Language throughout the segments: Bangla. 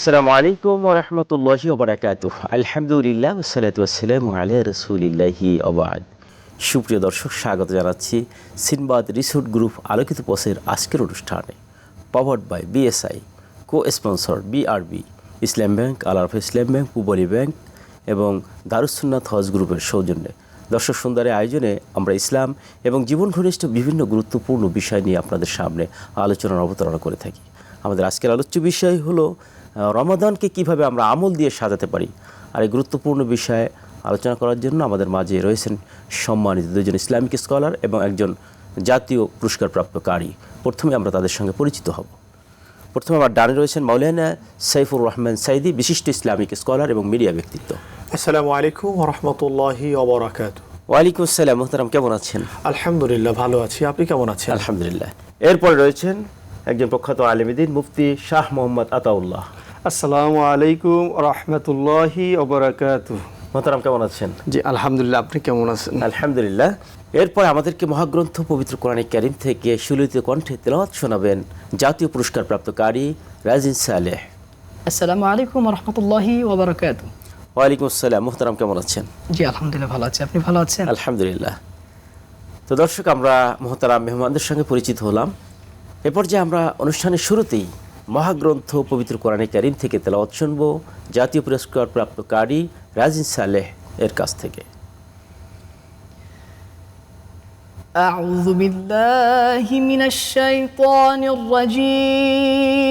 আসসালামু আলাইকুম ওয়া রাহমাতুল্লাহি ওয়া বারাকাতুহু। আলহামদুলিল্লাহ ওয়াসসালাতু ওয়াসসালামু আলা রাসূলিল্লাহি ওয়া বা'দ। সুপ্রিয় দর্শক, স্বাগত জানাচ্ছি সিনবাদ রিসোর্ট গ্রুপ আলোকিত পথের আজকের অনুষ্ঠানে। Powered by BSI, co sponsor BRB, Islam bank, Al Arafah Islam bank, Pubali bank এবং দারুস সুন্নাত হজ গ্রুপের সৌজন্যে দর্শক সুন্দরের আয়োজনে আমরা ইসলাম এবং জীবন ঘনিষ্ঠ বিভিন্ন গুরুত্বপূর্ণ বিষয় নিয়ে আপনাদের সামনে আলোচনার অবতারণা করে থাকি। আমাদের আজকের আলোচ্য বিষয় হলো রমাদানকে কিভাবে আমরা আমল দিয়ে সাজাতে পারি। আর এই গুরুত্বপূর্ণ বিষয়ে আলোচনা করার জন্য আমাদের মাঝে রয়েছেন সম্মানিত দুজন ইসলামিক স্কলার এবং একজন জাতীয় পুরস্কারপ্রাপ্ত কারি। প্রথমে আমরা তাদের সঙ্গে পরিচিত হব। প্রথমে আমার ডানে রয়েছেন মাওলানা সাইফুর রহমান সাইদি, বিশিষ্ট ইসলামিক স্কলার এবং মিডিয়া ব্যক্তিত্ব। আসসালামু আলাইকুম ওয়া রাহমাতুল্লাহি ওয়া বারাকাতুহু। ওয়ালাইকুম আসসালাম। মোহতারাম, কেমন আছেন? আলহামদুলিল্লাহ, ভালো আছি। আপনি কেমন আছেন? আলহামদুলিল্লাহ। এরপরে রয়েছেন একজন প্রখ্যাত আলেমদ্বীন মুফতি শাহ মোহাম্মদ আতাউল্লাহ। আসসালামু আলাইকুম রাহমাতুল্লাহি ওয়া বারাকাতুহু। মোহতারাম, কেমন আছেন? জি আলহামদুলিল্লাহ, আপনি কেমন আছেন? আলহামদুলিল্লাহ। এরপর আমাদেরকে মহাগ্রন্থ পবিত্র কোরআনে কারীম থেকে সুলিত কণ্ঠে তেলাওয়াত শোনাবেন জাতীয় পুরস্কারপ্রাপ্ত কারি রাজিন সালেহ। আসসালামু আলাইকুম রহমতুল্লাহি ওয়া বারাকাতুহু। ওয়ালাইকুম আসসালাম। মোহতারাম, কেমন আছেন? জি আলহামদুলিল্লাহ, ভালো আছি। আপনি ভালো আছেন? আলহামদুলিল্লাহ। তো দর্শক, আমরা মোহতারাম মেহমানদের সঙ্গে পরিচিত হলাম। এরপর যে আমরা অনুষ্ঠানের শুরুতেই মহাগ্রন্থ পবিত্র কোরআনে কারীম থেকে তেলাওয়াত শুনব জাতীয় পুরস্কারপ্রাপ্ত কারি রাজিন সালেহ এর কাছ থেকে। আউযু বিল্লাহি মিনাশ শাইতানির রাজীম।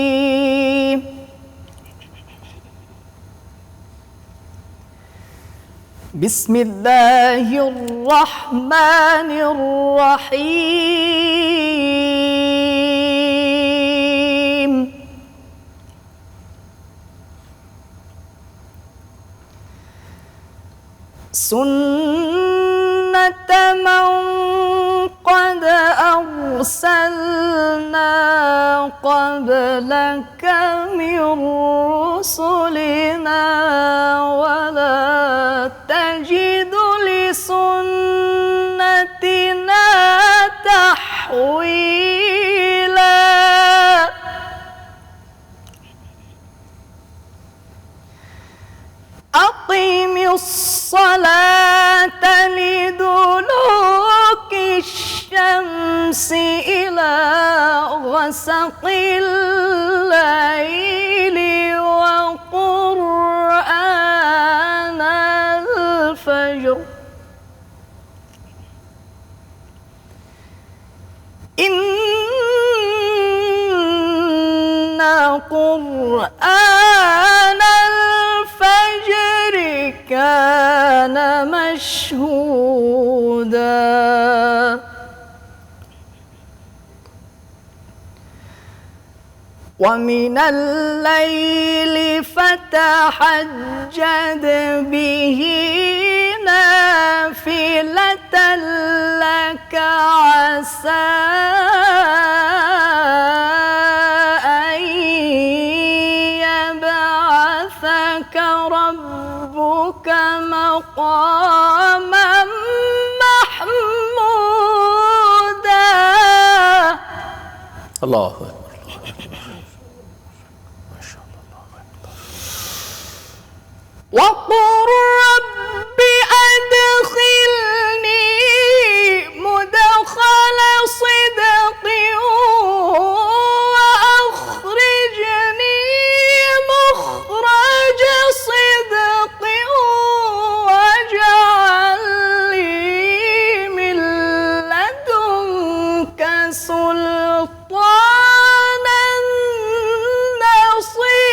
বিসমিল্লাহির রাহমানির রাহিম। سنة من قد أرسلنا قبلك من رسلنا ولا تجد لسنتنا تحويلا أقم الصلاة لدلوك الشمس إلى غسق الليل وقرآن الفجر إن قرآن الفجر كان مشهودا ومن الليل فتهجد به نافلة لك عسى أن يبعثك ربك مقاما محمودا. الله أكبر. وقل رب أدخلني مدخل صدق وأخرجني مخرج صدق واجعل لي من لدنك سلطانا نصيرا.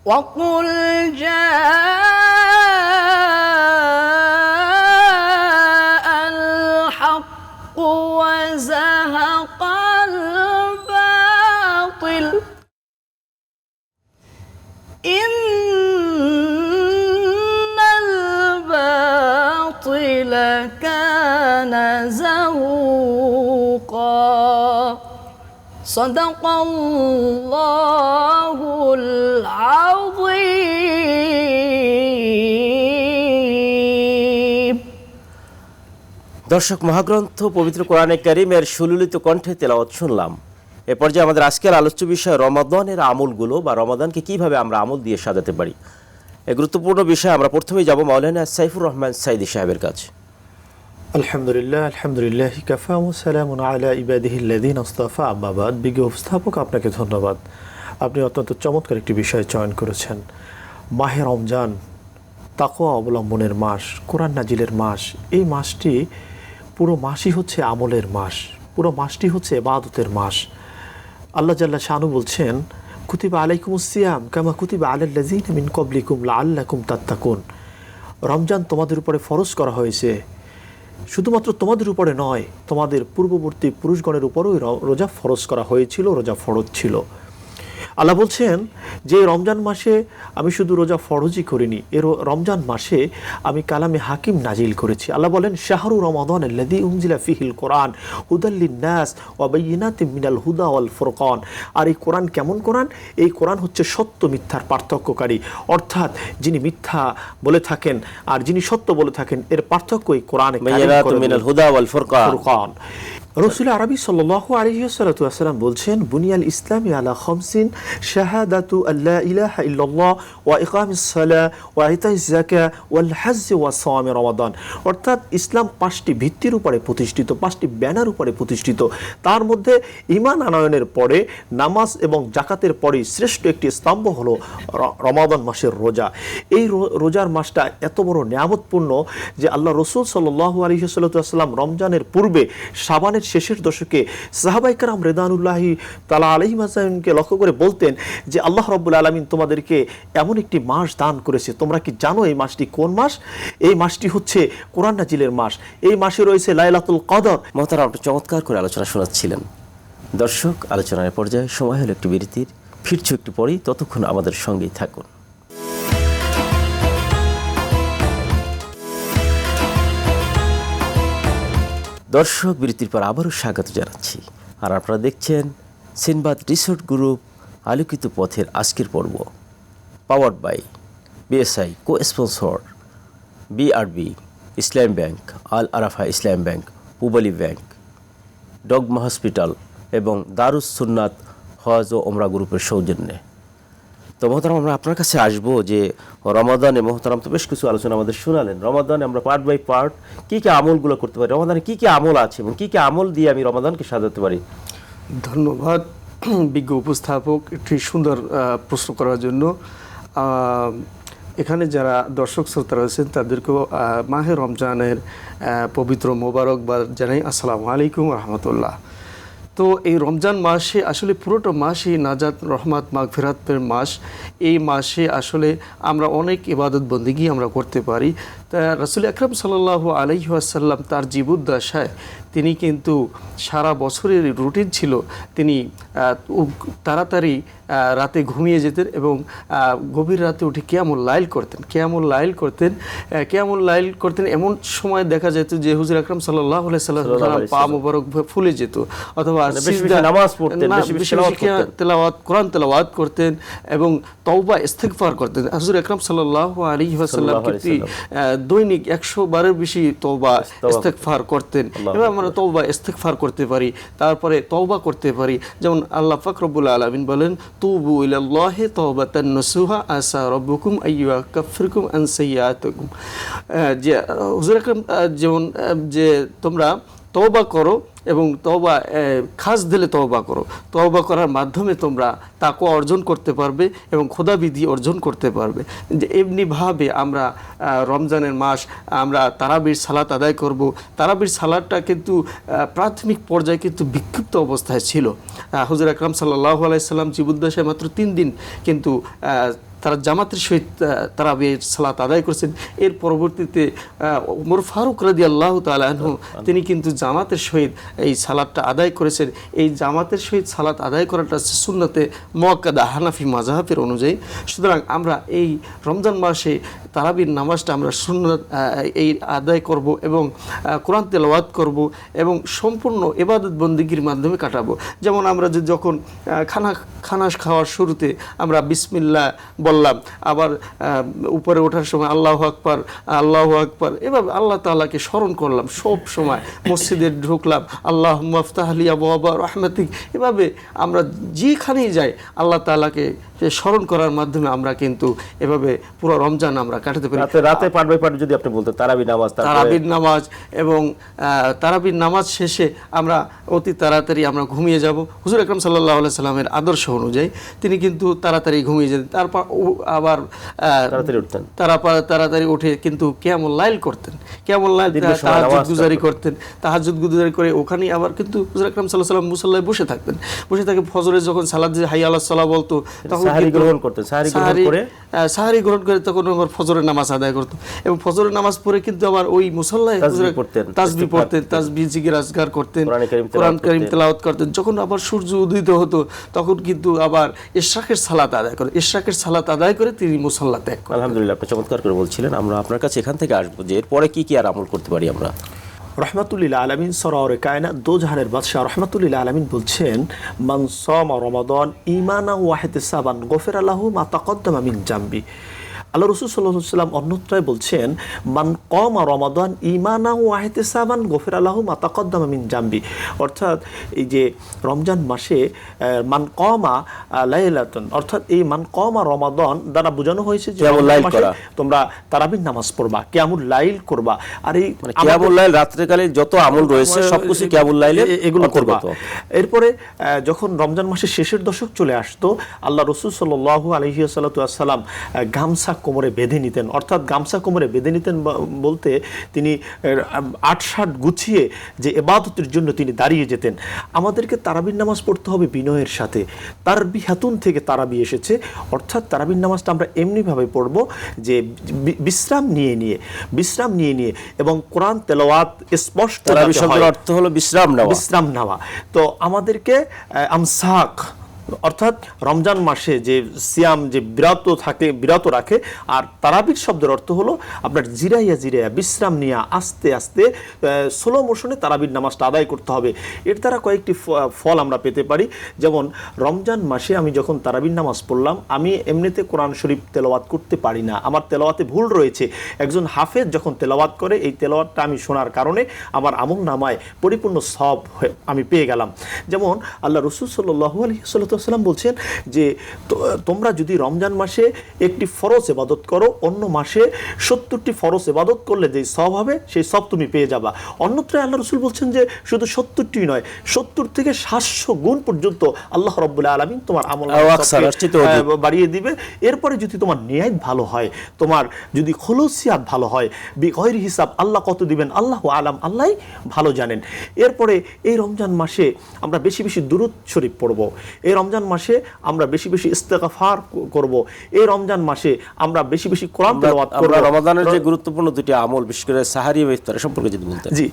وقل جاء الحق وزهق الباطل إن الباطل كان زهوقا. صدق الله العظيم. দর্শক, মহাগ্রন্থ পবিত্র কোরআনে কারীমের সুললিত কণ্ঠে তেলাওয়াত শুনলাম। এ পর্যায়ে আমাদের আজকের আলোচ্য বিষয় রমাদানের আমলগুলো বা রমাদানকে কিভাবে আমরা আমল দিয়ে সাজাতে পারি। এই গুরুত্বপূর্ণ বিষয়ে আমরা প্রথমেই যাব মাওলানা সাইফুর রহমান সাইদি সাহেবের কাছে। আলহামদুলিল্লাহ, আলহামদুলিল্লাহ কাফা ওয়া সালামুন আলা ইবাদিহিল্লাযিনা ইসতাফা, আম্মা বাদ। বিজ্ঞ উপস্থাপক আপনাকে ধন্যবাদ। আপনি অত্যন্ত চমৎকার একটি বিষয় চয়ন করেছেন। মাহে রমজান তাকওয়া অবলম্বনের মাস, কোরআন নাজিলের মাস। এই মাসটি পুরো মাসই হচ্ছে আমলের মাস, পুরো মাসটি হচ্ছে ইবাদতের মাস। আল্লাহ জাল্লা শানু বলছেন, কুতিবা আলাইকুমুস সিয়াম কামা কুতিবা আলাল্লাযিনা মিন ক্বাবলিকুম লাআল্লাকুম তাত্তাকুন। রমজান তোমাদের উপরে ফরজ করা হয়েছে, শুধুমাত্র তোমাদের উপরে নয়, তোমাদের পূর্ববর্তী পুরুষগণের উপরেও রোজা ফরজ করা হয়েছিল, রোজা ফরজ ছিল। আল্লাহ বলছেন যে রমজান মাসে আমি শুধু রোজা ফরজই করিনি, রমজান মাসে আমি কালামে হাকিম নাজিল করেছি। আল্লাহ বলেন, শাহরু রমাদান আল্লাযী উনজিলা ফীহিল কোরআন হুদাল লিন-নাস ওয়া বায়িনাতিম মিনাল হুদা ওয়াল ফুরকান। আর এই কোরআন কেমন কোরআন? এই কোরআন হচ্ছে সত্য মিথ্যার পার্থক্যকারী, অর্থাৎ যিনি মিথ্যা বলে থাকেন আর যিনি সত্য বলে থাকেন এর পার্থক্য এই কোরআনে মিনাল হুদা ওয়াল ফুরকান। রসুল আরবি সাল্লাল্লাহু আলাইহি ওয়াসাল্লাম বলছেন, বুনিয়াল ইসলামি আলা খামসিন শাহাদাতু আল্লা ইলাহা ইল্লাল্লাহ ওয়া ইকামিস সালাহ ওয়া ইতাইজ যাকাহ ওয়াল হজ্জ ওয়া সাওমি রমাদান। অর্থাৎ ইসলাম 5টি ভিত্তির উপরে প্রতিষ্ঠিত, 5টি ব্যানার উপরে প্রতিষ্ঠিত। তার মধ্যে ঈমান আনয়নের পরে নামাজ এবং জাকাতের পরেই শ্রেষ্ঠ একটি স্তম্ভ হলো রমাদান মাসের রোজা। এই রোজার মাসটা এত বড় নিয়ামতপূর্ণ যে আল্লাহ রসুল সাল্লাল্লাহু আলাইহি ওয়াসাল্লাম রমজানের পূর্বে শাবানের শেষের দশকে সাহাবায়ে কেরাম রিদওয়ানুল্লাহি তাআলা আলাইহিম আজমাইনকে লক্ষ্য করে বলতেন যে আল্লাহ রাব্বুল আলামিন তোমাদেরকে এমন একটি মাস দান করেছে, তোমরা কি জানো এই মাসটি কোন মাস? এই মাসটি হচ্ছে কোরআন নাজিলের মাস। এই মাসে রয়েছে লাইলাতুল কদর। মহতারাম, আপনি চমৎকার করে আলোচনা শোনাচ্ছিলেন। দর্শক, আলোচনার পর্যায়ে সময় হলো একটি বিরতির। ফিরছি একটু পরেই, ততক্ষণ আমাদের সঙ্গেই থাকুন। দর্শক, বিরতির পর আবারও স্বাগত জানাচ্ছি। আর আপনারা দেখছেন সিনবাদ রিসোর্ট গ্রুপ আলোকিত পথের আজকের পর্ব, powered by BSI, co sponsor BRB, Islam bank, Al Arafah Islam bank, Pubali bank, Dogma hospital এবং দারুস সুন্নাত হজ ও ওমরা গ্রুপের সৌজন্যে। তো মহতারাম, আমরা আপনার কাছে আসবো যে রমাদানে মহতারাম তো বেশ কিছু আলোচনা আমাদের শোনালেন। রমাদানে আমরা পার্ট বাই পার্ট কী কী আমলগুলো করতে পারি, রমাদানে কী কী আমল আছে এবং কী কী আমল দিয়ে আমি রমাদানকে সাজাতে পারি। ধন্যবাদ বিজ্ঞ উপস্থাপক একটি সুন্দর প্রশ্ন করার জন্য। এখানে যারা দর্শক শ্রোতা রয়েছেন তাদেরকেও মাহে রমজানের পবিত্র মোবারকবাদ জানাই। আসসালামু আলাইকুম রহমতুল্লাহ। তো এই রমজান মাসে আসলে পুরোটা মাসই নাজাত, রহমত, মাগফিরাতের মাস। এই মাসে আসলে আমরা অনেক ইবাদত বন্দেগী আমরা করতে পারি। তা রাসূল আকরাম সাল্লাল্লাহু আলাইহি ওয়াসাল্লাম তার জীবদ্দশায় তিনি কিন্তু সারা বছরের রুটিন ছিল, তিনি তাড়াতাড়ি রাতে ঘুমিয়ে যেতেন এবং গভীর রাতে উঠে কিয়ামুল লাইল করতেন। এমন সময় দেখা যেত যে হুজুর আকরাম সাল্লাল্লাহু আলাইহি ওয়াসাল্লাম পা মোবারক ফুলে যেত, অথবা নামাজ পড়তেন, কোরআন তেলাওয়াত করতেন এবং তওবা ইস্তিগফার করতেন। হুজুর আকরাম সাল্লাল্লাহু আলাইহি ওয়াসাল্লাম কিন্তু দৈনিক 100 বারের বেশি তওবা ইস্তিগফার করতেন। এবং আমরা তওবা ইস্তিগফার করতে পারি, তারপরে তওবা করতে পারি। যেমন আল্লাহ পাক রব্বুল আলামিন বলেন, তুবু ইলাল্লাহি তাওবাতান নসুহা আসা রাব্বুকুম আইয়ুকাফিরকুম আন সাইয়্যাতিকুম। যে হুজুর আকরাম যেমন যে তোমরা তওবা করো এবং তওবা খাস দিলে তওবা করো, তওবা করার মাধ্যমে তোমরা তাকওয়া অর্জন করতে পারবে এবং খোদাবিধি অর্জন করতে পারবে। যে এমনিভাবে আমরা রমজানের মাস আমরা তারাবির সালাত আদায় করব। তারাবির সালাতটা কিন্তু প্রাথমিক পর্যায়ে কিন্তু বিক্ষিপ্ত অবস্থায় ছিল। হুজুর আকরাম সাল্লাল্লাহু আলাইহি সাল্লাম জীবদ্দশায় মাত্র 3 দিন কিন্তু তারা জামাতের সহিত তারাবির সালাত আদায় করেছেন। এর পরবর্তীতে ওমর ফারুক রাদিয়াল্লাহু তাআলা আনহু তিনি কিন্তু জামাতের সহিত এই সালাতটা আদায় করেছেন। এই জামাতের সহিত সালাত আদায় করাটা সুন্নতে মুআক্কাদা হানাফি মাযহাবের অনুযায়ী। সুতরাং আমরা এই রমজান মাসে তারাবির নামাজটা আমরা সুন্নাত এই আদায় করব এবং কোরআন তেলাওয়াত করব এবং সম্পূর্ণ ইবাদত বন্দেগীর মাধ্যমে কাটাবো। যেমন আমরা যে যখন খানা খাওয়ার শুরুতে আমরা বিসমিল্লাহ বললাম, আবার উপরে ওঠার সময় আল্লাহু আকবার আল্লাহু আকবার, এভাবে আল্লাহ তাআলাকে স্মরণ করলাম সব সময়। মসজিদে ঢুকলাম আল্লাহুম্মা আফতাহ লি আবওয়াবা রাহমাতিক, এভাবে আমরা যেখানেই যাই আল্লাহ তাআলাকে স্মরণ করার মাধ্যমে আমরা কিন্তু এভাবে পুরো রমজান আমরা কাটাতে পারি। রাতে পাঠ বাই পাঠ যদি আপনি বলতেন, তারাবির নামাজ এবং তারাবির নামাজ শেষে আমরা অতি তাড়াতাড়ি আমরা ঘুমিয়ে যাব। হুজুর আকরাম সাল্লাল্লাহু আলাইহি সাল্লামের আদর্শ অনুযায়ী তিনি কিন্তু তাড়াতাড়ি ঘুমিয়ে যেতেন, তারপর আবার তাড়াতাড়ি উঠতেন, তাড়াতাড়ি উঠে কিন্তু কিয়ামুল লাইল করতেন, কিয়ামুল লাইল তাহাজ্জুদ গুজারি করতেন, তাহাজ্জুদ গুজারি করে ওখানেই আবার কিন্তু হুজুর আকরাম সাল্লাল্লাহু আলাইহি সাল্লাম মুসাল্লায় বসে থাকতেন। বসে থেকে ফজরে যখন সালাত যে হাইয়া আলাস সালাহ বলতো তখন সাহারি গ্রহণ করতেন, সাহারি গ্রহণ করে তখন আবার ফজরের নামাজ আদায় করতো এবং ফজরের নামাজ পড়ে কিন্তু আবার ওই মুসাল্লায় তাসবিহ পড়তেন, তাসবিহ জিকির আজকার করতেন, কোরআন কারীম তেলাওয়াত করতেন। যখন আবার সূর্য উদিত হতো তখন কিন্তু আবার ইশরাকের সালাত আদায় করে, ইশরাকের সালাত আদায় করে তিনি মুসাল্লা ত্যাগ করেন। আলহামদুলিল্লাহ, আপনি চমৎকার করে বলছিলেন। আমরা আপনার কাছে এখান থেকে আসবো যে এরপরে কি কি আর আমল করতে পারি আমরা। রহমাতুল্লিল আলামিন সরওয়ারে কায়নাত দো জাহানের বাদশাহ রহমাতুল্লিল আলামিন বলছেন, মান সামা রমাদান ঈমানান ওয়া ইহতিসাবান গফিরা লাহু মা তাকদ্দামা মিন জামবি। আল্লাহ রাসূল সাল্লাল্লাহু আলাইহি ওয়াসাল্লাম অন্যত্রয় বলছেন, মান কামা রমাদান ঈমানান ওয়া ইহতিসাবান গফিরা লাহু মা তাকদ্দামা মিন জামবি। অর্থাৎ এই যে রমজান মাসে মান কামা লাইলাতুন, অর্থাৎ এই মান কামা রমাদান দ্বারা বোঝানো হয়েছে যে তোমরা তারাবির নামাজ পড়বা, কিয়ামুল লাইল করবা। আর এই কিয়ামুল লাইল রাত্রিকালে যত আমল রয়েছে সবকিছু কিয়ামুল লাইলে এগুলো করবা। এরপরে যখন রমজান মাসের শেষের দশক চলে আসতো, আল্লাহ রাসূল সাল্লাল্লাহু আলাইহি ওয়াসাল্লাম গামছা কোমরে বেঁধে নিতেন। অর্থাৎ গামছা কোমরে বেঁধে নিতেন বলতে তিনি ৮-৬ গুছিয়ে যে ইবাদতের জন্য তিনি দাঁড়িয়ে যেতেন। আমাদেরকে তারাবির নামাজ পড়তে হবে বিনয়ের সাথে। তারবি হাতুন থেকে তারাবি এসেছে, অর্থাৎ তারাবির নামাজটা আমরা এমনিভাবে পড়ব যে বিশ্রাম নিয়ে নিয়ে এবং কোরআন তেলাওয়াত স্পষ্ট। তারাবি শব্দের অর্থ হলো বিশ্রাম নেওয়া। তো আমাদেরকে আমসাক, অর্থাৎ রমজান মাসে যে সিয়াম যে বিরত রাখে, আর তারাবির শব্দের অর্থ হলো আপনার জিরাইয়া বিশ্রাম নিয়ে আস্তে আস্তে স্লো মোশনে তারাবির নামাজটা আদায় করতে হবে। এর দ্বারা কয়েকটি ফল আমরা পেতে পারি। যেমন রমজান মাসে আমি যখন তারাবির নামাজ পড়লাম, আমি এমনিতে কোরআন শরীফ তেলাওয়াত করতে পারি না, আমার তেলাওয়াতে ভুল রয়েছে। একজন হাফেজ যখন তেলাওয়াত করে, এই তেলাওয়াতটা আমি শোনার কারণে আমার আমল নামায় পরিপূর্ণ সওয়াব আমি পেয়ে গেলাম। যেমন আল্লাহ রাসূল সাল্লাল্লাহু আলাইহি ওয়াসাল্লাম বলছেন যে তোমরা যদি রমজান মাসে একটি ফরজ ইবাদত করো, অন্য মাসে ৭০টি ফরজ ইবাদত করলে যে সওয়াব হবে সেই সওয়াব তুমি পেয়ে যাবা। অন্যত্র আল্লাহ রাসূল বলছেন যে শুধু ৭০টি নয়, ৭০ থেকে ৭০০ গুণ পর্যন্ত আল্লাহ রাব্বুল আলামিন তোমার আমল বাড়িয়ে দিবে। এরপরে যদি তোমার নিয়াত ভালো হয়, তোমার যদি খুলুসিয়াত ভালো হয়, বিগয়রি হিসাব, আল্লাহ কত দিবেন আল্লাহু আলাম, আল্লাহই ভালো জানেন। এরপরে এই রমজান মাসে আমরা বেশি বেশি দুরূদ শরীফ পড়ব, এই রমজান মাসে আমরা বেশি বেশি ইস্তেগফার করব, এই রমজান মাসে আমরা বেশি বেশি কোরআন তেলাওয়াত করব। রমাদানের যে গুরুত্বপূর্ণ দুটি আমল, বিশেষ করে সাহারি এবং ইফতার সম্পর্কে যদি বলতেন। জি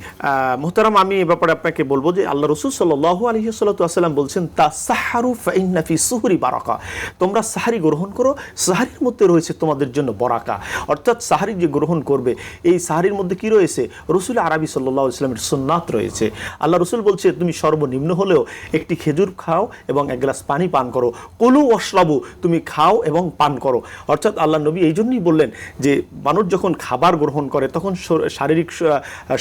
মুহতারাম, আমি এই ব্যাপারে আপনাকে বলবো যে আল্লাহ রাসূল সাল্লাল্লাহু আলাইহি ওয়াসাল্লাম বলছেন, তাসাহহারু ফাইন্না ফি সুহরি বারাকা, তোমরা সাহারি গ্রহণ করো, সাহারির মধ্যে রয়েছে তোমাদের জন্য বরাকা। অর্থাৎ সাহারি যে গ্রহণ করবে, এই সাহারির মধ্যে কি রয়েছে? রাসূল আরবি সাল্লাল্লাহু আলাইহি ওয়াসাল্লামের সুন্নাত রয়েছে। আল্লাহ রাসূল বলছে, তুমি সর্বনিম্ন হলেও একটি খেজুর খাও এবং এক গ্লাস পানি পান করো। কুলু ওয়াশরাবু, তুমি খাও এবং পান করো। অর্থাৎ আল্লাহ নবী এই জন্যই বললেন যে মানুষ যখন খাবার গ্রহণ করে তখন শারীরিক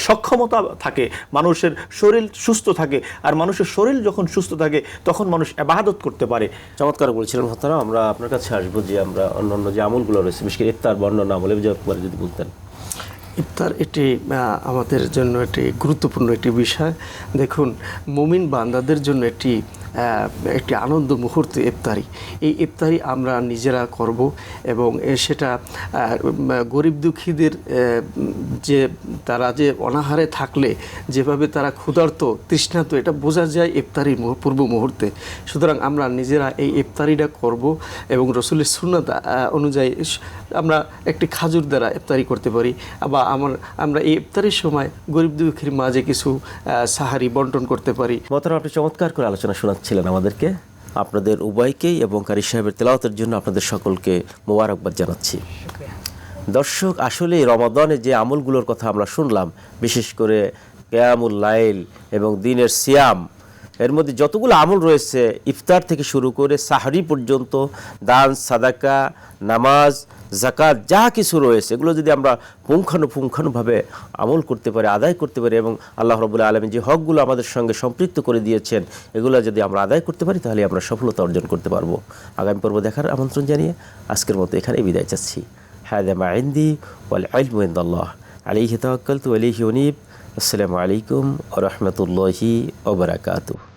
সক্ষমতা থাকে, মানুষের শরীর সুস্থ থাকে, আর মানুষের শরীর যখন সুস্থ থাকে তখন মানুষ ইবাদত করতে পারে। চমৎকার বলছিলেন মোহতারাম। আমরা আপনার কাছে আসবো যে আমরা অন্যান্য যে আমলগুলো রয়েছে, বিশেষ করে ইফতার বর্ণনা আমল যদি বলতেন। ইফতার এটি আমাদের জন্য একটি গুরুত্বপূর্ণ একটি বিষয়। দেখুন, মুমিন বান্দাদের জন্য একটি আনন্দ মুহূর্ত ইফতারি। এই ইফতারি আমরা নিজেরা করব এবং সেটা গরিব দুঃখীদের যে তারা যে অনাহারে থাকলে যেভাবে তারা ক্ষুধার্ত তৃষ্ণার্ত, এটা বোঝা যায় ইফতারির পূর্ব মুহূর্তে। সুতরাং আমরা নিজেরা এই ইফতারিটা করব এবং রাসূলের সুন্নাত অনুযায়ী আমরা একটি খাজুর দ্বারা ইফতারি করতে পারি, বা আমরা এই ইফতারির সময় গরিব দুঃখীর মাঝে কিছু সাহারি বন্টন করতে পারি। মোহতারাম, আপনি চমৎকার করে আলোচনা শোনাচ্ছিলেন আমাদেরকে। আপনাদের উভয়কেই এবং কারি সাহেবের তেলাওয়াতের জন্য আপনাদের সকলকে মোবারকবাদ জানাচ্ছি। দর্শক, আসলে রমাদানে যে আমলগুলোর কথা আমরা শুনলাম, বিশেষ করে কিয়ামুল লাইল এবং দিনের সিয়াম, এর মধ্যে যতগুলো আমল রয়েছে ইফতার থেকে শুরু করে সাহরি পর্যন্ত, দান, সাদাকা, নামাজ, যাকাত, যা কিছু রয়েছে এগুলো যদি আমরা পুঙ্খানুপুঙ্খানুভাবে আমল করতে পারি, আদায় করতে পারি, এবং আল্লাহ রাব্বুল আলামিন যে হকগুলো আমাদের সঙ্গে সম্পৃক্ত করে দিয়েছেন এগুলো যদি আমরা আদায় করতে পারি তাহলে আমরা সফলতা অর্জন করতে পারবো। আগামী পর্ব দেখার আমন্ত্রণ জানিয়ে আজকের মতো এখানেই বিদায় চাচ্ছি। হাদা মা ইনদি ওয়াল ইলমু ইনদাল্লাহ আলাইহি তাওয়াক্কালতু ওয়া ইলাইহি উনীব। আসসালামু আলাইকুম ওয়া রাহমাতুল্লাহি ওয়া বারাকাতুহু।